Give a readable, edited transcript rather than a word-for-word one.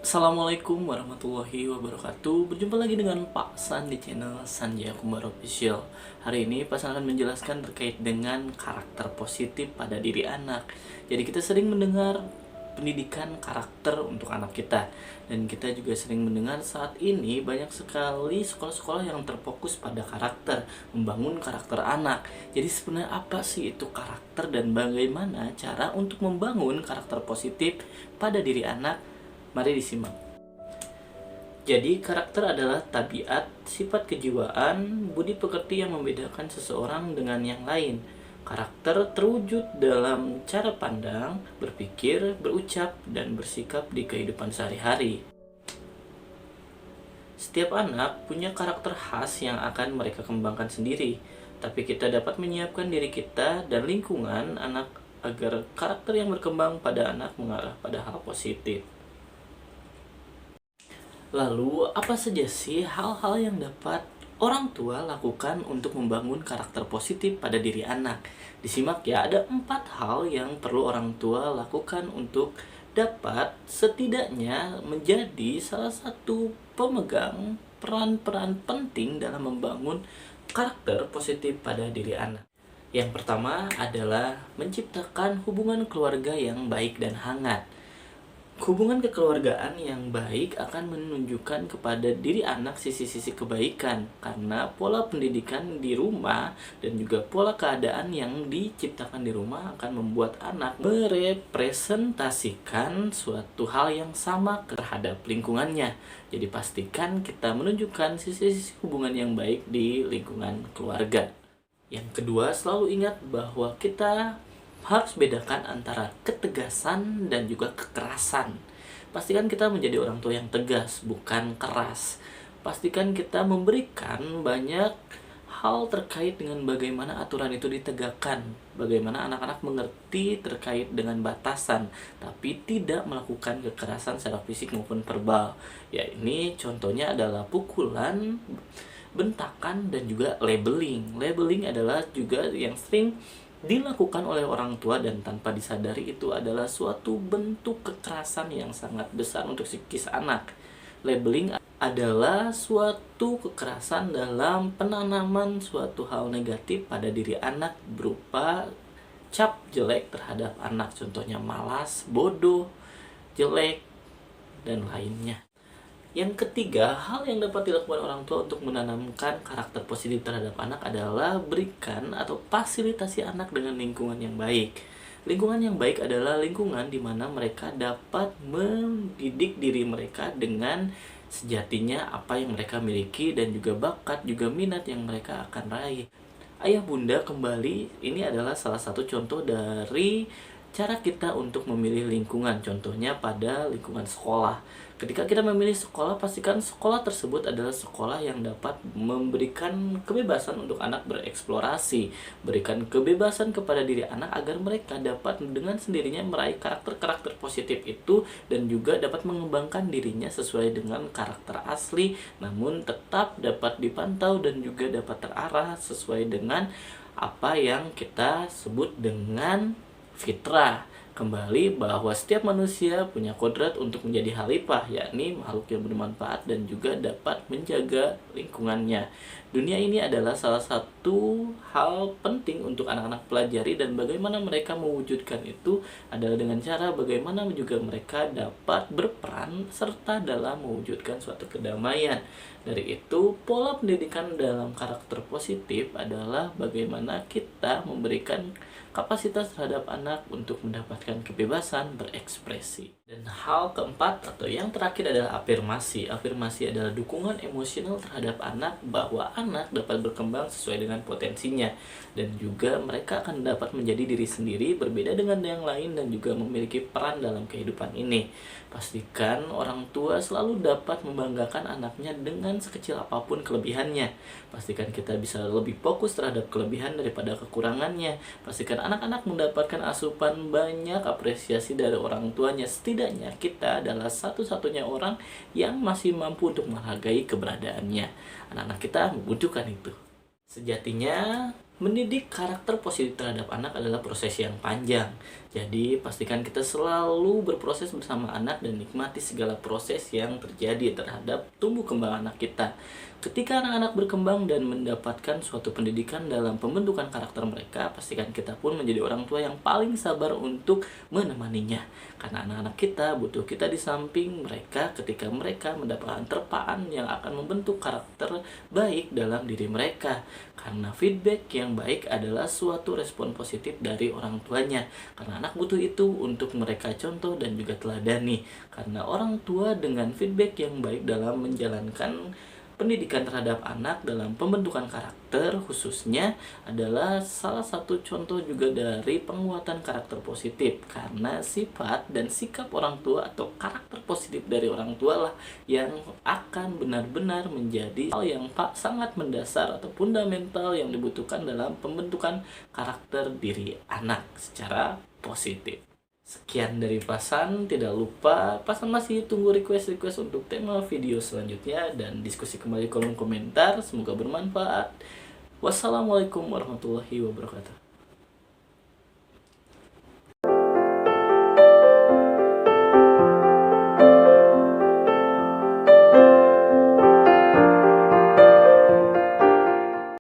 Assalamualaikum warahmatullahi wabarakatuh. Berjumpa lagi dengan Pak San di channel Sanjaya Kumbar Official. Hari ini Pak San akan menjelaskan terkait dengan karakter positif pada diri anak. Jadi kita sering mendengar pendidikan karakter untuk anak kita. Dan kita juga sering mendengar saat ini banyak sekali sekolah-sekolah yang terfokus pada karakter, membangun karakter anak. Jadi sebenarnya apa sih itu karakter dan bagaimana cara untuk membangun karakter positif pada diri anak? Mari disimak. Jadi, karakter adalah tabiat, sifat kejiwaan, budi pekerti yang membedakan seseorang dengan yang lain. Karakter terwujud dalam cara pandang, berpikir, berucap, dan bersikap di kehidupan sehari-hari. Setiap anak punya karakter khas yang akan mereka kembangkan sendiri, tapi kita dapat menyiapkan diri kita dan lingkungan anak agar karakter yang berkembang pada anak mengarah pada hal positif. Lalu, apa saja sih hal-hal yang dapat orang tua lakukan untuk membangun karakter positif pada diri anak? Disimak ya, ada 4 hal yang perlu orang tua lakukan untuk dapat setidaknya menjadi salah satu pemegang peran-peran penting dalam membangun karakter positif pada diri anak. Yang pertama adalah menciptakan hubungan keluarga yang baik dan hangat. Hubungan kekeluargaan yang baik akan menunjukkan kepada diri anak sisi-sisi kebaikan, karena pola pendidikan di rumah dan juga pola keadaan yang diciptakan di rumah akan membuat anak merepresentasikan suatu hal yang sama terhadap lingkungannya. Jadi pastikan kita menunjukkan sisi-sisi hubungan yang baik di lingkungan keluarga. Yang kedua, selalu ingat bahwa kita harus bedakan antara ketegasan dan juga kekerasan. Pastikan kita menjadi orang tua yang tegas, bukan keras. Pastikan kita memberikan banyak hal terkait dengan bagaimana aturan itu ditegakkan, bagaimana anak-anak mengerti terkait dengan batasan, tapi tidak melakukan kekerasan secara fisik maupun verbal. Ya, ini contohnya adalah pukulan, bentakan, dan juga labeling. Labeling adalah juga yang sering dilakukan oleh orang tua dan tanpa disadari itu adalah suatu bentuk kekerasan yang sangat besar untuk psikis anak. Labeling adalah suatu kekerasan dalam penanaman suatu hal negatif pada diri anak berupa cap jelek terhadap anak, contohnya malas, bodoh, jelek, dan lainnya. Yang ketiga, hal yang dapat dilakukan orang tua untuk menanamkan karakter positif terhadap anak adalah berikan atau fasilitasi anak dengan lingkungan yang baik. Lingkungan yang baik adalah lingkungan di mana mereka dapat mendidik diri mereka dengan sejatinya apa yang mereka miliki dan juga bakat, juga minat yang mereka akan raih. Ayah bunda kembali, ini adalah salah satu contoh dari cara kita untuk memilih lingkungan, contohnya pada lingkungan sekolah. Ketika kita memilih sekolah, pastikan sekolah tersebut adalah sekolah yang dapat memberikan kebebasan untuk anak bereksplorasi, berikan kebebasan kepada diri anak agar mereka dapat dengan sendirinya meraih karakter-karakter positif itu dan juga dapat mengembangkan dirinya sesuai dengan karakter asli, namun tetap dapat dipantau dan juga dapat terarah sesuai dengan apa yang kita sebut dengan fitrah. Kembali bahwa setiap manusia punya kodrat untuk menjadi khalifah, yakni makhluk yang bermanfaat dan juga dapat menjaga lingkungannya. Dunia ini adalah salah satu hal penting untuk anak-anak pelajari, dan bagaimana mereka mewujudkan itu adalah dengan cara bagaimana juga mereka dapat berperan serta dalam mewujudkan suatu kedamaian. Dari itu, pola pendidikan dalam karakter positif adalah bagaimana kita memberikan kapasitas terhadap anak untuk mendapatkan kebebasan berekspresi. Dan hal keempat atau yang terakhir adalah afirmasi. Afirmasi adalah dukungan emosional terhadap anak bahwa anak dapat berkembang sesuai dengan potensinya dan juga mereka akan dapat menjadi diri sendiri berbeda dengan yang lain dan juga memiliki peran dalam kehidupan ini. Pastikan orang tua selalu dapat membanggakan anaknya dengan sekecil apapun kelebihannya. Pastikan kita bisa lebih fokus terhadap kelebihan daripada kekurangannya. Pastikan anak-anak mendapatkan asupan banyak apresiasi dari orang tuanya. Setidaknya kita adalah satu-satunya orang yang masih mampu untuk menghargai keberadaannya. Anak-anak kita membutuhkan itu. Sejatinya, mendidik karakter positif terhadap anak adalah proses yang panjang. Jadi pastikan kita selalu berproses bersama anak dan nikmati segala proses yang terjadi terhadap tumbuh kembang anak kita. Ketika anak-anak berkembang dan mendapatkan suatu pendidikan dalam pembentukan karakter mereka, pastikan kita pun menjadi orang tua yang paling sabar untuk menemaninya. Karena anak-anak kita butuh kita di samping mereka ketika mereka mendapatkan terpaan yang akan membentuk karakter baik dalam diri mereka. Karena feedback yang baik adalah suatu respon positif dari orang tuanya. Karena anak butuh itu untuk mereka contoh dan juga teladani. Karena orang tua dengan feedback yang baik dalam menjalankan pendidikan terhadap anak dalam pembentukan karakter khususnya adalah salah satu contoh juga dari penguatan karakter positif, karena sifat dan sikap orang tua atau karakter positif dari orang tua lah yang akan benar-benar menjadi hal yang sangat mendasar atau fundamental yang dibutuhkan dalam pembentukan karakter diri anak secara positif. Sekian dari Pasan, tidak lupa Pasan masih tunggu request-request untuk tema video selanjutnya dan diskusi kembali di kolom komentar. Semoga bermanfaat. Wassalamualaikum warahmatullahi wabarakatuh.